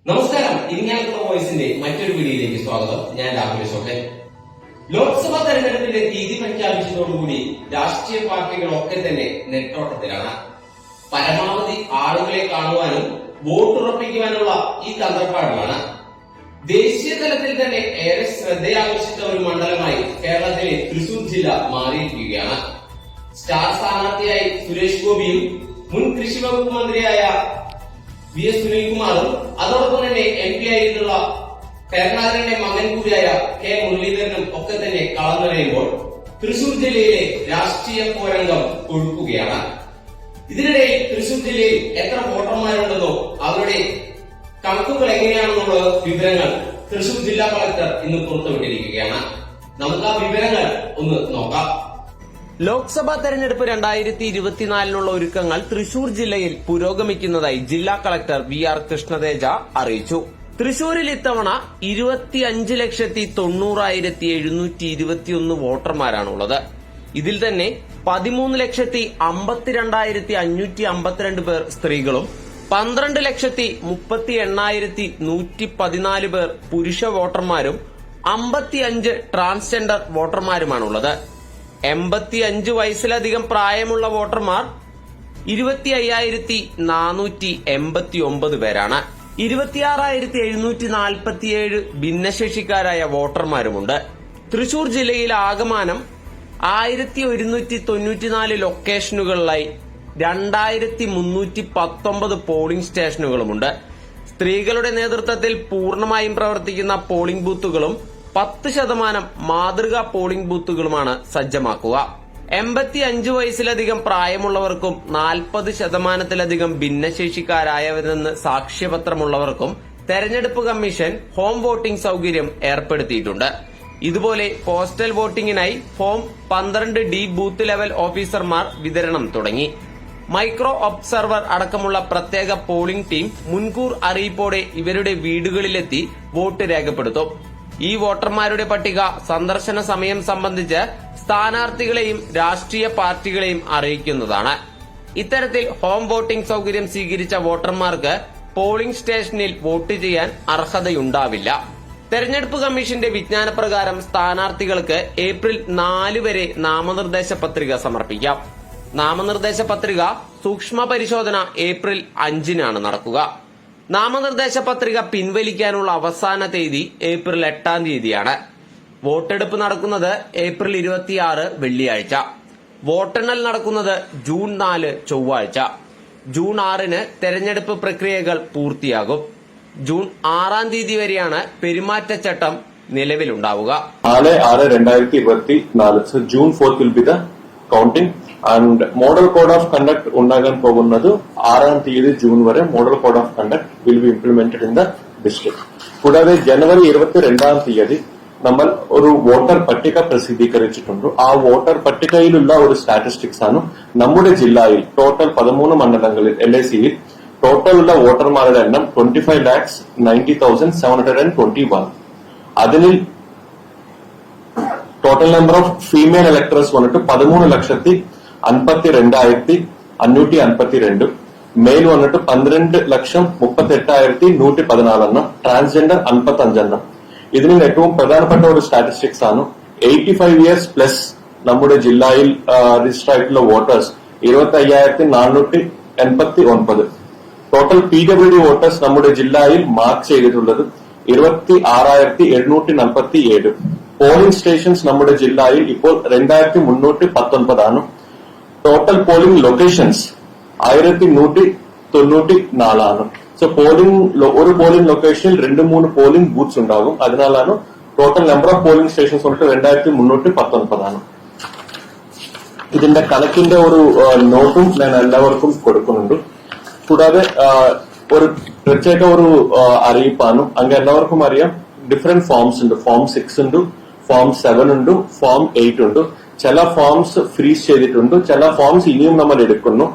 നമസ്കാരം. ഇരിങ്ങാലക്കുട വോയിസിന്റെ മറ്റൊരു വീഡിയോയിലേക്ക് സ്വാഗതം. ഞാൻ രാഹുൽ അശോകൻ. ലോക്സഭാ തെരഞ്ഞെടുപ്പിന്റെ തീയതി പ്രഖ്യാപിച്ചതോടുകൂടി രാഷ്ട്രീയ പാർട്ടികളൊക്കെ തന്നെ നെട്ടോട്ടത്തിലാണ്. പരമാവധി ആളുകളെ കാണുവാനും വോട്ടുറപ്പിക്കുവാനുള്ള ഈ തന്ത്രപ്പാടിലാണ്. ദേശീയ തലത്തിൽ തന്നെ ഏറെ ശ്രദ്ധയാകർഷിച്ച ഒരു മണ്ഡലമായി കേരളത്തിലെ തൃശൂർ ജില്ല മാറിയിരിക്കുകയാണ്. സ്റ്റാർ സ്ഥാനാർത്ഥിയായി സുരേഷ് ഗോപിയും മുൻ കൃഷി വകുപ്പ് മന്ത്രിയായ വി എസ് സുനിൽകുമാറും അതോടൊപ്പം തന്നെ MP ആയിട്ടുള്ള കരുണാകരന്റെ മകൻ കൂടിയായ കെ മുരളീധരനും ഒക്കെ തന്നെ കളം നിറയുമ്പോൾ തൃശൂർ ജില്ലയിലെ രാഷ്ട്രീയ പോരംഗം കൊഴുക്കുകയാണ്. ഇതിനിടയിൽ തൃശൂർ ജില്ലയിൽ എത്ര വോട്ടർമാരുണ്ടെന്നോ അവരുടെ കണക്കുകൾ എങ്ങനെയാണെന്നുള്ള വിവരങ്ങൾ തൃശൂർ ജില്ലാ കളക്ടർ ഇന്ന് പുറത്തുവിട്ടിരിക്കുകയാണ്. നമുക്ക് ആ വിവരങ്ങൾ ഒന്ന് നോക്കാം. ലോക്സഭാ തെരഞ്ഞെടുപ്പ് 2024 ഒരുക്കങ്ങൾ തൃശൂർ ജില്ലയിൽ പുരോഗമിക്കുന്നതായി ജില്ലാ കളക്ടർ VR കൃഷ്ണതേജ അറിയിച്ചു. തൃശൂരിൽ ഇത്തവണ 25,90,721 വോട്ടർമാരാണുള്ളത്. ഇതിൽ തന്നെ 13,52,552 പേർ സ്ത്രീകളും 12,38,114 പേർ പുരുഷ വോട്ടർമാരും 55 ട്രാൻസ്ജെൻഡർ വോട്ടർമാരുമാണുള്ളത്. 85 വയസ്സിലധികം പ്രായമുള്ള വോട്ടർമാർ 25,489 പേരാണ്. 26,747 ഭിന്നശേഷിക്കാരായ വോട്ടർമാരുമുണ്ട്. തൃശൂർ ജില്ലയിൽ ആകമാനം 1,194 ലൊക്കേഷനുകളിലായി 2,319 പോളിംഗ് സ്റ്റേഷനുകളുമുണ്ട്. സ്ത്രീകളുടെ നേതൃത്വത്തിൽ പൂർണ്ണമായും പ്രവർത്തിക്കുന്ന പോളിംഗ് ബൂത്തുകളും 10% മാതൃകാ പോളിംഗ് ബൂത്തുകളുമാണ് സജ്ജമാക്കുക. 85 വയസ്സിലധികം പ്രായമുള്ളവർക്കും 40%-ലധികം ഭിന്നശേഷിക്കാരായവരെന്ന് സാക്ഷ്യപത്രമുള്ളവർക്കും തെരഞ്ഞെടുപ്പ് കമ്മീഷൻ ഹോം വോട്ടിംഗ് സൌകര്യം ഏർപ്പെടുത്തിയിട്ടുണ്ട്. ഇതുപോലെ പോസ്റ്റൽ വോട്ടിംഗിനായി ഫോം 12D ബൂത്ത് ലെവൽ ഓഫീസർമാർ വിതരണം തുടങ്ങി. മൈക്രോ ഒബ്സർവർ അടക്കമുള്ള പ്രത്യേക പോളിംഗ് ടീം മുൻകൂർ അറിയിപ്പോടെ ഇവരുടെ വീടുകളിലെത്തി വോട്ട് രേഖപ്പെടുത്തും. ഈ വോട്ടർമാരുടെ പട്ടിക സന്ദർശന സമയം സംബന്ധിച്ച് സ്ഥാനാർത്ഥികളെയും രാഷ്ട്രീയ പാർട്ടികളെയും അറിയിക്കുന്നതാണ്. ഇത്തരത്തിൽ ഹോം വോട്ടിംഗ് സൌകര്യം സ്വീകരിച്ച വോട്ടർമാർക്ക് പോളിംഗ് സ്റ്റേഷനിൽ വോട്ട് ചെയ്യാൻ അർഹതയുണ്ടാവില്ല. തെരഞ്ഞെടുപ്പ് കമ്മീഷന്റെ വിജ്ഞാനപ്രകാരം സ്ഥാനാർത്ഥികൾക്ക് ഏപ്രിൽ 4 വരെ നാമനിർദ്ദേശ പത്രിക സമർപ്പിക്കാം. നാമനിർദ്ദേശ പത്രിക സൂക്ഷ്മ പരിശോധന ഏപ്രിൽ 5-നാണ് നടക്കുക. നാമനിർദ്ദേശ പത്രിക പിൻവലിക്കാനുള്ള അവസാന തീയതി ഏപ്രിൽ 8-ാണ്. വോട്ടെടുപ്പ് നടക്കുന്നത് ഏപ്രിൽ 26 വെള്ളിയാഴ്ച. വോട്ടെണ്ണൽ നടക്കുന്നത് ജൂൺ 4 ചൊവ്വാഴ്ച. ജൂൺ 6-ന് തെരഞ്ഞെടുപ്പ് പ്രക്രിയകൾ പൂർത്തിയാകും. ജൂൺ 6-ാം തീയതി വരെയാണ് പെരുമാറ്റച്ചട്ടം നിലവിലുണ്ടാവുക. 6/6/2024 June 4 will be the counting and model code of conduct ഉണ്ടാകാൻ പോകുന്നത് 6-ാം തീയതി ജൂൺ വരെ model code of conduct will be implemented in the district. കൂടാതെ ജനുവരി 22-ാം തീയതി നമ്മൾ ഒരു വോട്ടർ പട്ടിക പ്രസിദ്ധീകരിച്ചിട്ടുണ്ട്. ആ വോട്ടർ പട്ടികയിലുള്ള ഒരു സ്റ്റാറ്റിസ്റ്റിക്സ് ആണ് നമ്മുടെ ജില്ലയിൽ ടോട്ടൽ 13 മണ്ഡലങ്ങളിൽ LIC-യിൽ ടോട്ടലുള്ള വോട്ടർമാരുടെ എണ്ണം 25,90,721. അതിൽ total number of female electors വന്നിട്ട് 13,52,552. മെയിൽ വന്നിട്ട് 12,38,114. ട്രാൻസ്ജെൻഡർ 55. ഇതിൽ ഏറ്റവും പ്രധാനപ്പെട്ട ഒരു സ്റ്റാറ്റിസ്റ്റിക്സ് ആണ് 85 ഇയേഴ്സ് പ്ലസ് നമ്മുടെ ജില്ലയിൽ രജിസ്റ്റർ ആയിട്ടുള്ള വോട്ടേഴ്സ് 25,489. ടോട്ടൽ PWD വോട്ടേഴ്സ് നമ്മുടെ ജില്ലയിൽ മാർക്ക് ചെയ്തിട്ടുള്ളത് 26,747. പോളിംഗ് സ്റ്റേഷൻസ് നമ്മുടെ ജില്ലയിൽ ഇപ്പോൾ 2,319 ടോട്ടൽ പോളിംഗ് ലൊക്കേഷൻസ് 1,194. സോ ഒരു പോളിംഗ് ലൊക്കേഷനിൽ 2-3 പോളിംഗ് ബൂത്ത്സ് ഉണ്ടാകും. അതിനാലാണ് total number of polling stations വന്നിട്ട് 2,319. ഇതിന്റെ കണക്കിന്റെ ഒരു നോട്ടും ഞാൻ എല്ലാവർക്കും കൊടുക്കുന്നുണ്ട്. കൂടാതെ ഒരു പ്രത്യേക ഒരു അറിയിപ്പാണ്. അങ്ങനെ എല്ലാവർക്കും അറിയാം, ഡിഫറെന്റ് ഫോംസ് ഉണ്ട്. ഫോം 6 ഉണ്ട്, ഫോം 7 ഉണ്ട്, ഫോം 8 ഉണ്ട്. ചില ഫോംസ് ഫ്രീസ് ചെയ്തിട്ടുണ്ട്, ചില ഫോംസ് ഇനിയും നമ്മൾ എടുക്കുന്നു.